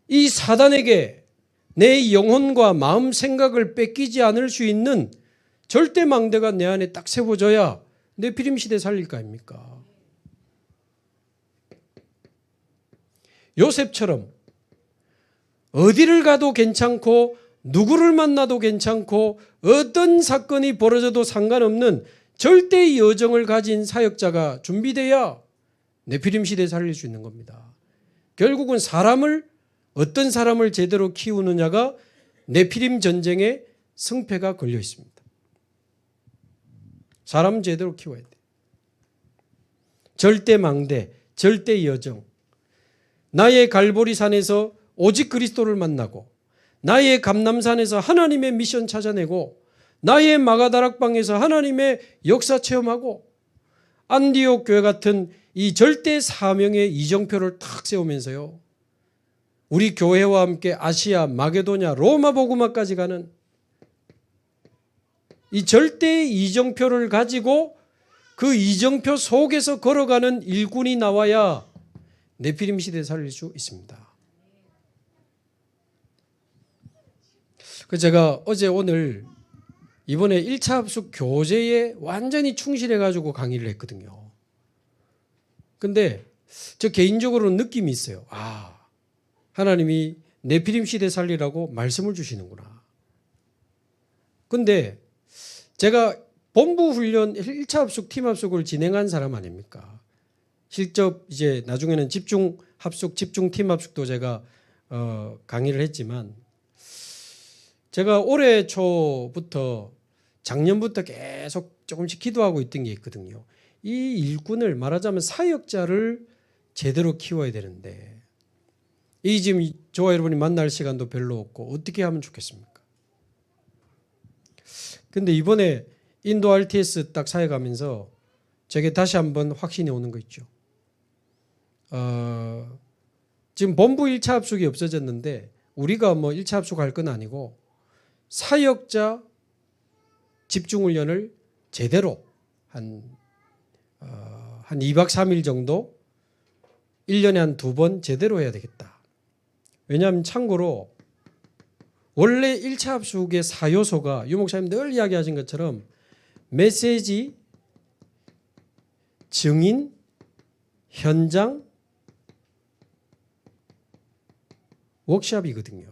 이 사단에게 내 영혼과 마음 생각을 뺏기지 않을 수 있는 절대 망대가 내 안에 딱 세워져야 네피림 시대 살릴 거 아닙니까? 요셉처럼 어디를 가도 괜찮고 누구를 만나도 괜찮고 어떤 사건이 벌어져도 상관없는 절대의 여정을 가진 사역자가 준비돼야 네피림 시대에 살릴 수 있는 겁니다. 결국은 어떤 사람을 제대로 키우느냐가 네피림 전쟁의 승패가 걸려 있습니다. 사람 제대로 키워야 돼. 절대 망대, 절대 여정. 나의 갈보리산에서 오직 그리스도를 만나고, 나의 감남산에서 하나님의 미션 찾아내고, 나의 마가다락방에서 하나님의 역사 체험하고, 안디옥 교회 같은 이 절대 사명의 이정표를 탁 세우면서요, 우리 교회와 함께 아시아, 마게도냐, 로마 복음화까지 가는 이 절대 이정표를 가지고 그 이정표 속에서 걸어가는 일꾼이 나와야 네피림 시대에 살릴 수 있습니다. 제가 어제 오늘 이번에 1차 합숙 교재에 완전히 충실해가지고 강의를 했거든요. 근데 저 개인적으로 느낌이 있어요. 아, 하나님이 네피림 시대 살리라고 말씀을 주시는구나. 근데 제가 본부 훈련 1차 합숙, 팀 합숙을 진행한 사람 아닙니까? 실적 이제 나중에는 집중 합숙, 집중 팀 합숙도 제가 강의를 했지만 제가 올해 초부터 작년부터 계속 조금씩 기도하고 있던 게 있거든요. 이 일꾼을 말하자면 사역자를 제대로 키워야 되는데 이 지금 저와 여러분이 만날 시간도 별로 없고 어떻게 하면 좋겠습니까? 근데 이번에 인도 RTS 딱 사역하면서 제게 다시 한번 확신이 오는 거 있죠. 지금 본부 1차 합숙이 없어졌는데 우리가 뭐 1차 합숙할 건 아니고 사역자 집중훈련을 제대로 한 2박 3일 정도 1년에 한 2번 제대로 해야 되겠다. 왜냐하면 참고로 원래 1차 합숙의 4요소가 유 목사님 늘 이야기하신 것처럼 메시지, 증인, 현장, 워크숍이거든요.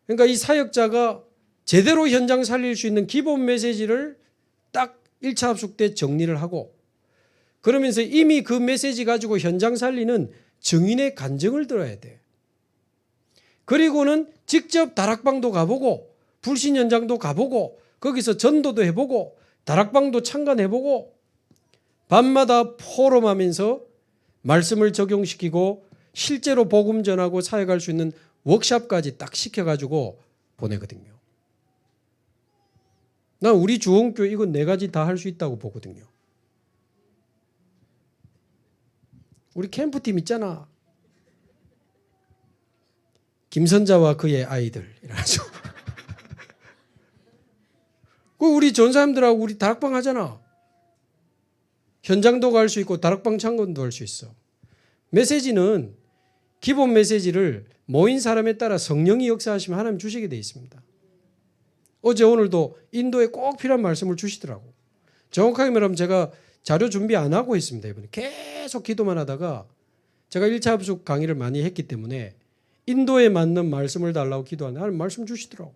그러니까 이 사역자가 제대로 현장 살릴 수 있는 기본 메시지를 딱 1차 합숙 때 정리를 하고 그러면서 이미 그 메시지 가지고 현장 살리는 증인의 간증을 들어야 돼. 그리고는 직접 다락방도 가보고 불신 현장도 가보고 거기서 전도도 해보고 다락방도 참관해보고 밤마다 포럼하면서 말씀을 적용시키고 실제로 복음 전하고 사역할 수 있는 워크숍까지 딱 시켜가지고 보내거든요. 난 우리 주원교회 이거 4가지 다 할 수 있다고 보거든요. 우리 캠프팀 있잖아. 김선자와 그의 아이들 이래가지고 우리 전 사람들하고 우리 다락방 하잖아. 현장도 갈 수 있고 다락방 참관도 할 수 있어. 메시지는 기본 메시지를 모인 사람에 따라 성령이 역사하시면 하나님 주시게 돼 있습니다. 어제 오늘도 인도에 꼭 필요한 말씀을 주시더라고. 정확하게 말하면 제가 자료 준비 안 하고 했습니다. 이번에 계속 기도만 하다가 제가 1차 합숙 강의를 많이 했기 때문에 인도에 맞는 말씀을 달라고 기도하는데 하나님 말씀 주시더라고.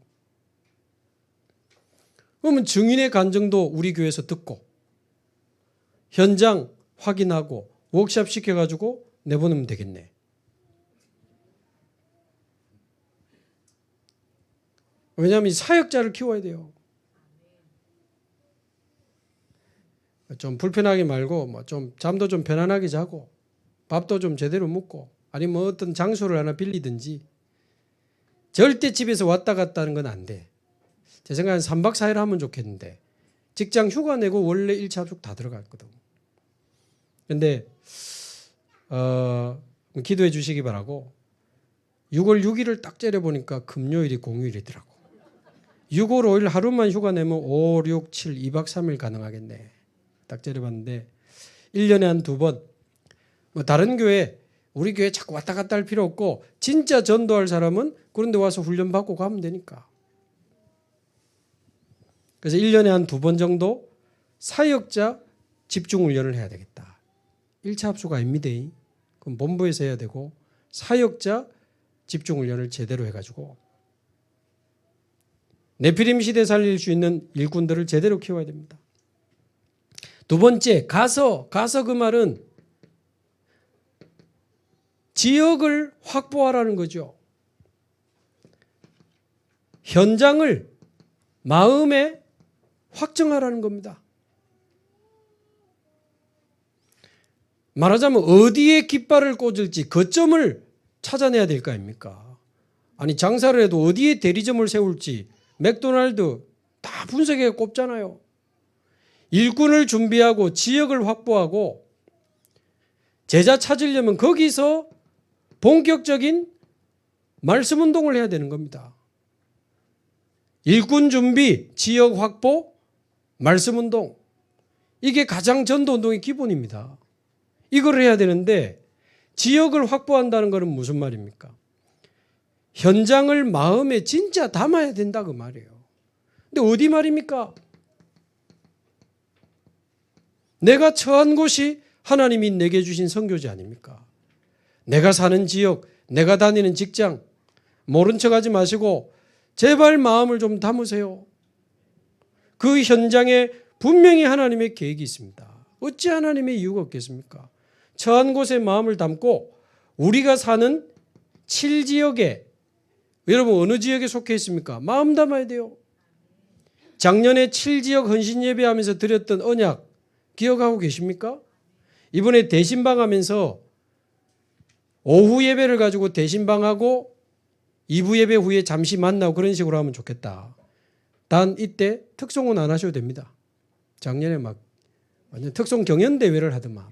그러면 증인의 간증도 우리 교회에서 듣고 현장 확인하고 워크숍 시켜가지고 내보내면 되겠네. 왜냐하면 사역자를 키워야 돼요. 좀 불편하게 말고 뭐 좀 잠도 좀 편안하게 자고 밥도 좀 제대로 먹고 아니면 뭐 어떤 장소를 하나 빌리든지 절대 집에서 왔다 갔다 하는 건 안 돼. 제 생각엔 3박 4일 하면 좋겠는데 직장 휴가 내고 원래 1차 합숙 다 들어갔거든. 근데 기도해 주시기 바라고 6월 6일을 딱 째려보니까 금요일이 공휴일이더라고. 6월 5일 하루만 휴가 내면 5, 6, 7, 2박 3일 가능하겠네. 딱 째려봤는데 1년에 한 2번 뭐 다른 교회 우리 교회 자꾸 왔다 갔다 할 필요 없고 진짜 전도할 사람은 그런 데 와서 훈련 받고 가면 되니까. 그래서 1년에 한 2번 정도 사역자 집중 훈련을 해야 되겠다. 1차 합숙 아닙니다. 그럼 본부에서 해야 되고 사역자 집중 훈련을 제대로 해가지고 네피림 시대 살릴 수 있는 일꾼들을 제대로 키워야 됩니다. 2번째, 가서 그 말은 지역을 확보하라는 거죠. 현장을 마음에 확정하라는 겁니다. 말하자면 어디에 깃발을 꽂을지 거점을 찾아내야 될 거 아닙니까? 아니 장사를 해도 어디에 대리점을 세울지 맥도날드 다 분석해 꼽잖아요. 일꾼을 준비하고 지역을 확보하고 제자 찾으려면 거기서 본격적인 말씀 운동을 해야 되는 겁니다. 일꾼 준비, 지역 확보, 말씀 운동. 이게 가장 전도 운동의 기본입니다. 이걸 해야 되는데 지역을 확보한다는 것은 무슨 말입니까? 현장을 마음에 진짜 담아야 된다 그 말이에요. 근데 어디 말입니까? 내가 처한 곳이 하나님이 내게 주신 선교지 아닙니까? 내가 사는 지역, 내가 다니는 직장 모른 척하지 마시고 제발 마음을 좀 담으세요. 그 현장에 분명히 하나님의 계획이 있습니다. 어찌 하나님의 이유가 없겠습니까? 처한 곳에 마음을 담고 우리가 사는 7지역에, 여러분 어느 지역에 속해 있습니까? 마음 담아야 돼요. 작년에 7지역 헌신 예배하면서 드렸던 언약 기억하고 계십니까? 이번에 대신방하면서 오후 예배를 가지고 대신방하고 2부 예배 후에 잠시 만나고 그런 식으로 하면 좋겠다. 단 이때 특송은 안 하셔도 됩니다. 작년에 막 완전 특송 경연대회를 하더만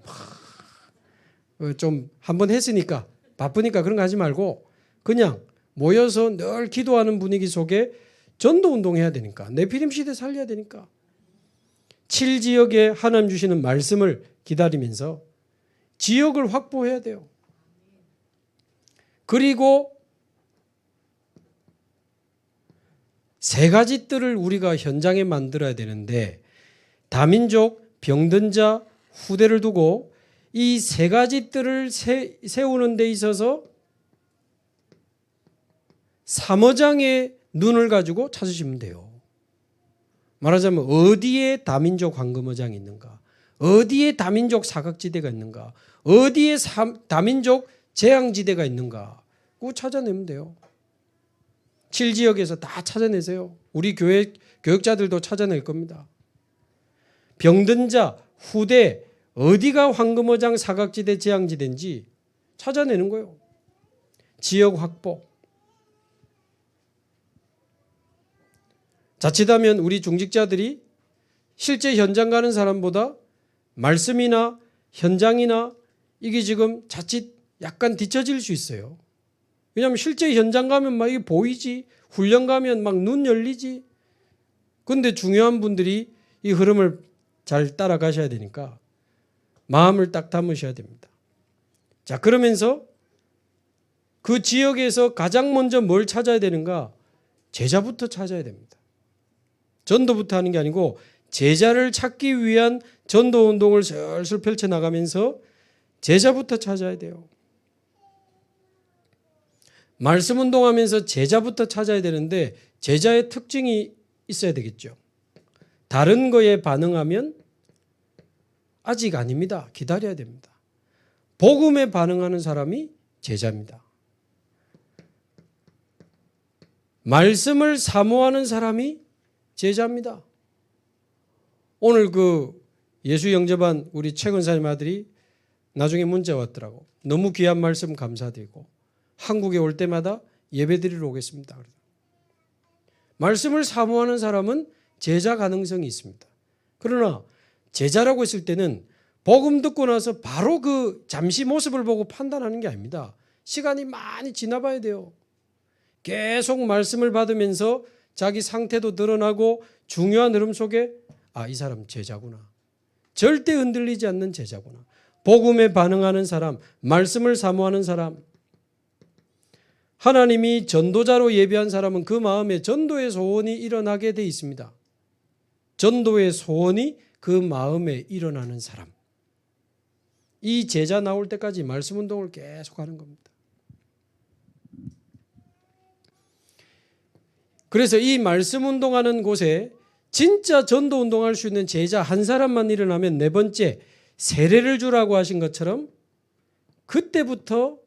좀 한번 했으니까 바쁘니까 그런 거 하지 말고 그냥 모여서 늘 기도하는 분위기 속에 전도 운동해야 되니까 네피림 시대 살려야 되니까 7지역에 하나님 주시는 말씀을 기다리면서 지역을 확보해야 돼요. 그리고 세 가지 뜰을 우리가 현장에 만들어야 되는데 다민족, 병든 자, 후대를 두고 이 세 가지 뜰을 세우는 데 있어서 사모장의 눈을 가지고 찾으시면 돼요. 말하자면 어디에 다민족 황금어장이 있는가, 어디에 다민족 사각지대가 있는가, 어디에 다민족 재앙지대가 있는가 그거 찾아내면 돼요. 7지역에서 다 찾아내세요. 우리 교육자들도 찾아낼 겁니다. 병든 자, 후대, 어디가 황금어장 사각지대 재앙지대인지 찾아내는 거예요. 지역 확보. 자칫하면 우리 중직자들이 실제 현장 가는 사람보다 말씀이나 현장이나 이게 지금 자칫 약간 뒤처질 수 있어요. 왜냐하면 실제 현장 가면 막 이게 보이지, 훈련 가면 막 눈 열리지. 그런데 중요한 분들이 이 흐름을 잘 따라가셔야 되니까 마음을 딱 담으셔야 됩니다. 자, 그러면서 그 지역에서 가장 먼저 뭘 찾아야 되는가? 제자부터 찾아야 됩니다. 전도부터 하는 게 아니고 제자를 찾기 위한 전도 운동을 슬슬 펼쳐나가면서 제자부터 찾아야 돼요. 말씀 운동하면서 제자부터 찾아야 되는데 제자의 특징이 있어야 되겠죠. 다른 거에 반응하면 아직 아닙니다. 기다려야 됩니다. 복음에 반응하는 사람이 제자입니다. 말씀을 사모하는 사람이 제자입니다. 오늘 그 예수 영접한 우리 최근사님 아들이 나중에 문자 왔더라고. 너무 귀한 말씀 감사드리고 한국에 올 때마다 예배드리러 오겠습니다. 말씀을 사모하는 사람은 제자 가능성이 있습니다. 그러나 제자라고 했을 때는 복음 듣고 나서 바로 그 잠시 모습을 보고 판단하는 게 아닙니다. 시간이 많이 지나봐야 돼요. 계속 말씀을 받으면서 자기 상태도 드러나고 중요한 흐름 속에 이 사람 제자구나. 절대 흔들리지 않는 제자구나. 복음에 반응하는 사람, 말씀을 사모하는 사람. 하나님이 전도자로 예비한 사람은 그 마음에 전도의 소원이 일어나게 돼 있습니다. 전도의 소원이 그 마음에 일어나는 사람. 이 제자 나올 때까지 말씀 운동을 계속하는 겁니다. 그래서 이 말씀 운동하는 곳에 진짜 전도 운동할 수 있는 제자 한 사람만 일어나면 네 번째 세례를 주라고 하신 것처럼 그때부터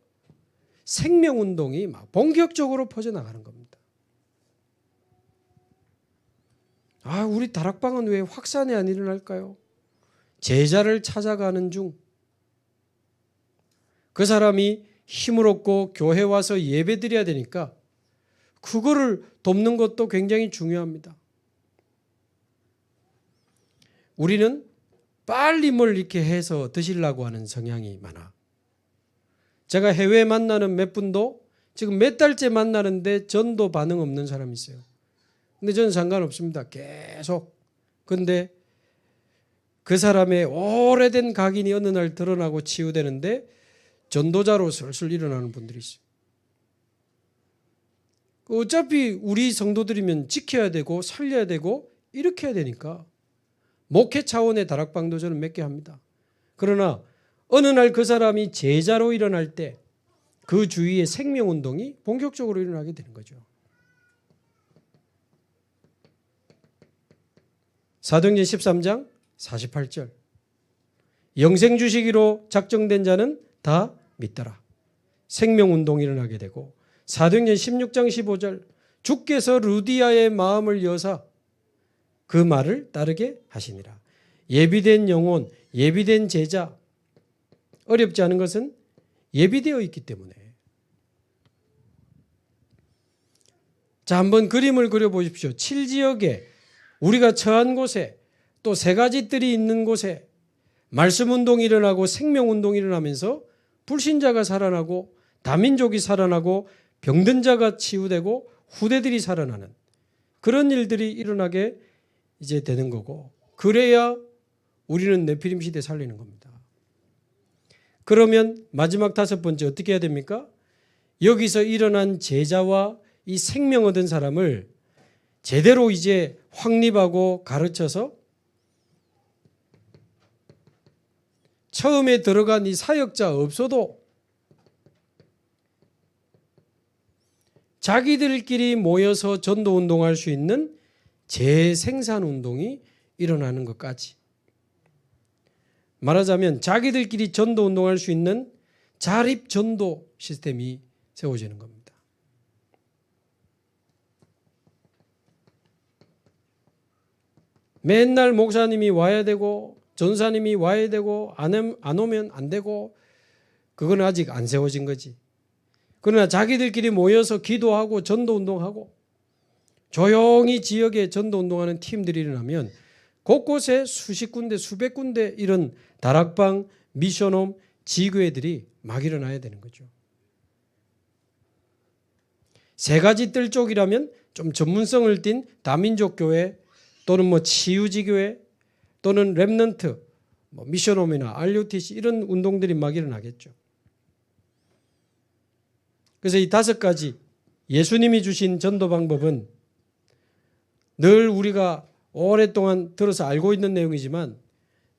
생명운동이 막 본격적으로 퍼져나가는 겁니다. 우리 다락방은 왜 확산이 안 일어날까요? 제자를 찾아가는 중 그 사람이 힘을 얻고 교회 와서 예배 드려야 되니까 그거를 돕는 것도 굉장히 중요합니다. 우리는 빨리 뭘 이렇게 해서 드시려고 하는 성향이 많아. 제가 해외 만나는 몇 분도 지금 몇 달째 만나는데 전도 반응 없는 사람이 있어요. 근데 저는 상관없습니다. 계속. 근데 그 사람의 오래된 각인이 어느 날 드러나고 치유되는데 전도자로 슬슬 일어나는 분들이 있어요. 어차피 우리 성도들이면 지켜야 되고 살려야 되고 이렇게 해야 되니까 목회 차원의 다락방도 저는 몇 개 합니다. 그러나 어느 날 그 사람이 제자로 일어날 때 그 주위에 생명운동이 본격적으로 일어나게 되는 거죠. 사도행전 13장 48절 영생 주시기로 작정된 자는 다 믿더라. 생명운동이 일어나게 되고 사도행전 16장 15절 주께서 루디아의 마음을 여사 그 말을 따르게 하시니라. 예비된 영혼, 예비된 제자, 어렵지 않은 것은 예비되어 있기 때문에. 자, 한번 그림을 그려보십시오. 7지역에 우리가 처한 곳에 또 세 가지 뜰이 있는 곳에 말씀운동이 일어나고 생명운동이 일어나면서 불신자가 살아나고 다민족이 살아나고 병든 자가 치유되고 후대들이 살아나는 그런 일들이 일어나게 이제 되는 거고, 그래야 우리는 네피림 시대 살리는 겁니다. 그러면 마지막 다섯 번째 어떻게 해야 됩니까? 여기서 일어난 제자와 이 생명 얻은 사람을 제대로 이제 확립하고 가르쳐서 처음에 들어간 이 사역자 없어도 자기들끼리 모여서 전도 운동할 수 있는 재생산 운동이 일어나는 것까지, 말하자면 자기들끼리 전도 운동할 수 있는 자립 전도 시스템이 세워지는 겁니다. 맨날 목사님이 와야 되고 전사님이 와야 되고 안 오면 안 되고, 그건 아직 안 세워진 거지. 그러나 자기들끼리 모여서 기도하고 전도 운동하고 조용히 지역에 전도 운동하는 팀들이 일어나면 곳곳에 수십 군데 수백 군데 이런 다락방, 미션홈, 지교회들이 막 일어나야 되는 거죠. 세 가지 뜰 쪽이라면 좀 전문성을 띤 다민족 교회 또는 뭐 치유지교회 또는 렘넌트, 미션홈이나 RUTC 이런 운동들이 막 일어나겠죠. 그래서 이 다섯 가지 예수님이 주신 전도 방법은 늘 우리가 오랫동안 들어서 알고 있는 내용이지만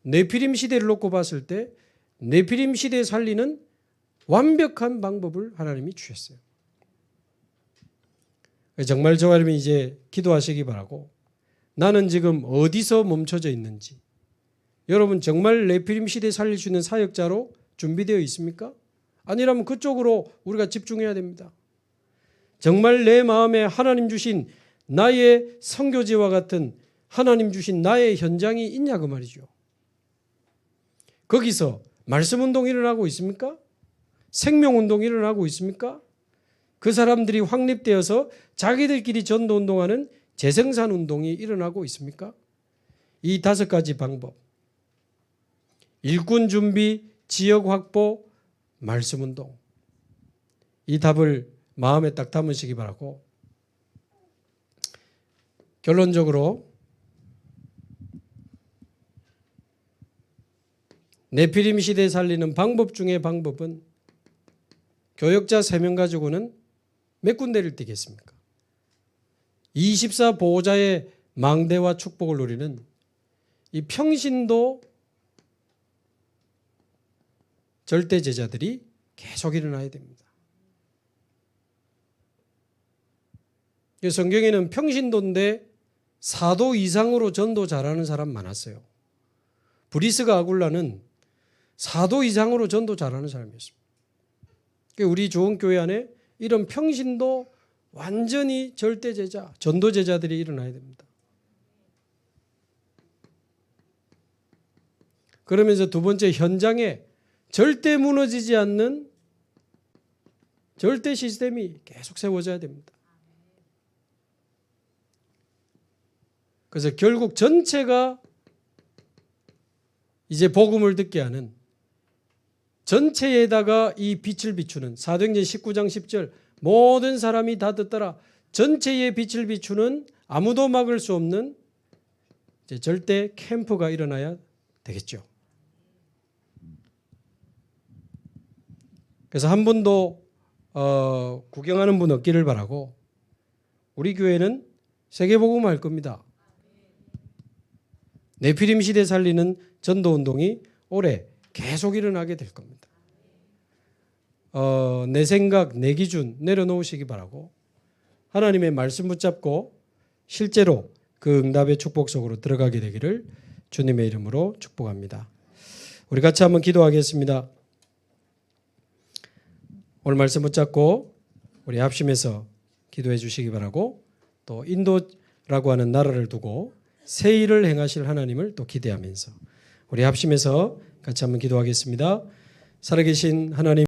네피림 시대를 놓고 봤을 때 네피림 시대에 살리는 완벽한 방법을 하나님이 주셨어요. 정말 저와 여러분이 이제 기도하시기 바라고, 나는 지금 어디서 멈춰져 있는지, 여러분 정말 네피림 시대에 살릴 수 있는 사역자로 준비되어 있습니까? 아니라면 그쪽으로 우리가 집중해야 됩니다. 정말 내 마음에 하나님 주신 나의 선교지와 같은 하나님 주신 나의 현장이 있냐 그 말이죠. 거기서 말씀운동이 일어나고 있습니까? 생명운동이 일어나고 있습니까? 그 사람들이 확립되어서 자기들끼리 전도운동하는 재생산운동이 일어나고 있습니까? 이 다섯 가지 방법, 일꾼 준비, 지역 확보, 말씀운동, 이 답을 마음에 딱 담으시기 바라고, 결론적으로 네피림 시대에 살리는 방법 중에 방법은 교역자 3명 가지고는 몇 군데를 뛰겠습니까? 24 보호자의 망대와 축복을 누리는 이 평신도 절대 제자들이 계속 일어나야 됩니다. 성경에는 평신도인데 사도 이상으로 전도 잘하는 사람 많았어요. 브리스가 아굴라는 사도 이상으로 전도 잘하는 사람이었습니다. 우리 좋은 교회 안에 이런 평신도 완전히 절대 제자, 전도 제자들이 일어나야 됩니다. 그러면서 두 번째, 현장에 절대 무너지지 않는 절대 시스템이 계속 세워져야 됩니다. 그래서 결국 전체가 이제 복음을 듣게 하는, 전체에다가 이 빛을 비추는, 사도행전 19장 10절 모든 사람이 다 듣더라, 전체에 빛을 비추는 아무도 막을 수 없는 이제 절대 캠프가 일어나야 되겠죠. 그래서 한 분도 구경하는 분 없기를 바라고, 우리 교회는 세계복음을 할 겁니다. 네피림 시대 살리는 전도운동이 올해 계속 일어나게 될 겁니다. 내 생각, 내 기준 내려놓으시기 바라고 하나님의 말씀 붙잡고 실제로 그 응답의 축복 속으로 들어가게 되기를 주님의 이름으로 축복합니다. 우리 같이 한번 기도하겠습니다. 오늘 말씀 붙잡고 우리 합심해서 기도해 주시기 바라고 또 인도라고 하는 나라를 두고 새 일을 행하실 하나님을 또 기대하면서 우리 합심해서 같이 한번 기도하겠습니다. 살아계신 하나님